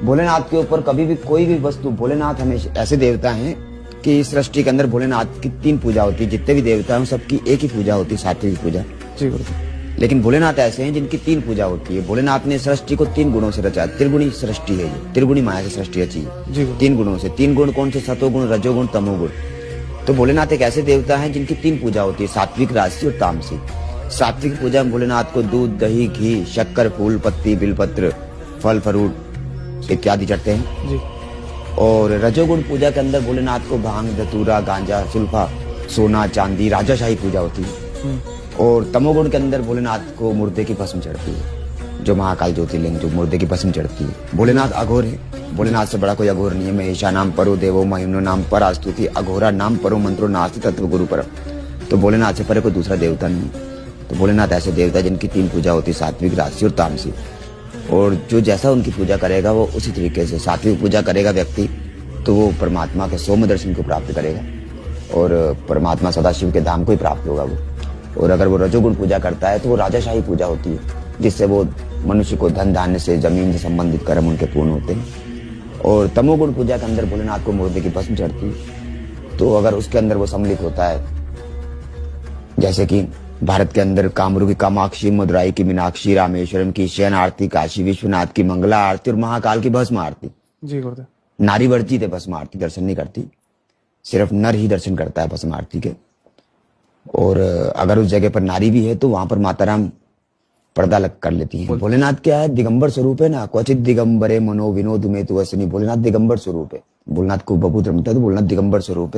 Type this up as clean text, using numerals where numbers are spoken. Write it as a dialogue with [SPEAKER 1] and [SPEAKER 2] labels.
[SPEAKER 1] भोलेनाथ के ऊपर कभी भी कोई भी वस्तु, भोलेनाथ हमेशा ऐसे देवता हैं कि इस सृष्टि के अंदर भोलेनाथ की 3 पूजा होती है। जितने भी देवता हैं सबकी एक ही पूजा होती है, सात्विक पूजा।
[SPEAKER 2] जी गुरुदेव।
[SPEAKER 1] लेकिन भोलेनाथ ऐसे हैं जिनकी 3 पूजा होती है। भोलेनाथ ने सृष्टि को 3 गुणों से रचा, त्रिगुणी सृष्टि है ये, त्रिगुणी माया से सृष्टि रची है 3 गुणों से। 3 गुण कौन से? सतोगुण, रजोगुण, तमोगुण। तो भोलेनाथ एक ऐसे देवता हैं जिनकी 3 पूजा होती है, सात्विक, राजसी और तामसिक। सात्विक पूजा में भोलेनाथ को दूध, दही, घी, शक्कर, फूल पत्ती, बिलपत्र, फल फ्रूट इत्यादि चढ़ते हैं
[SPEAKER 2] जी।
[SPEAKER 1] और रजोगुण पूजा के अंदर भोलेनाथ को भांग, धतूरा, गांजा, सुल्फा, सोना, चांदी, राजाशाही पूजा होती है। और तमोगुण के अंदर भोलेनाथ को मुर्दे की भस्म चढ़ती है, जो महाकाल ज्योतिर्लिंग, जो मुर्दे की भस्म चढ़ती है। भोलेनाथ अघोर है, भोलेनाथ से बड़ा कोई अघोर नहीं है। महेशा नाम परो देवो महिमनो नाम पर आस्तुति, अघोरा नाम परो मंत्रो नास्ति तत्व गुरु पर। तो भोलेनाथ से परे कोई दूसरा देवता नहीं। तो भोलेनाथ ऐसे देवता जिनकी 3 पूजा होती है, सात्विक, राजसी और तामसिक। और जो जैसा उनकी पूजा करेगा वो उसी तरीके से, सात्विक पूजा करेगा व्यक्ति तो वो परमात्मा के सौम्य दर्शन को प्राप्त करेगा और परमात्मा सदाशिव के धाम को ही प्राप्त होगा वो। और अगर वो रजोगुण पूजा करता है तो वो राजाशाही पूजा होती है, जिससे वो मनुष्य को धन धान्य से, जमीन से संबंधित कर्म उनके पूर्ण होते हैं। और तमोगुण पूजा के अंदर भोलेनाथ को मुर्दे की भस्म चढ़ती है। तो अगर उसके अंदर वो सम्मिलित होता है, जैसे कि भारत के अंदर कामरू की कामाक्षी, मदुराई की मीनाक्षी, रामेश्वरम की शयन आरती, काशी विश्वनाथ की मंगला आरती और महाकाल की भस्म आरती।
[SPEAKER 2] जी गुरुदेव।
[SPEAKER 1] नारी वर्जित है भस्म आरती, दर्शन नहीं करती, सिर्फ नर ही दर्शन करता है भस्म आरती के। और अगर उस जगह पर नारी भी है तो वहां पर माताराम पर्दा लग कर लेती हैं। भोलेनाथ क्या है? दिगंबर स्वरूप है ना, क्वचित दिगंबरे मनो विनोद में तो वैसे नहीं। भोलेनाथ दिगंबर स्वरूप है, भोलेनाथ को बबूत रमता है तो भोलेनाथ दिगंबर स्वरूप है।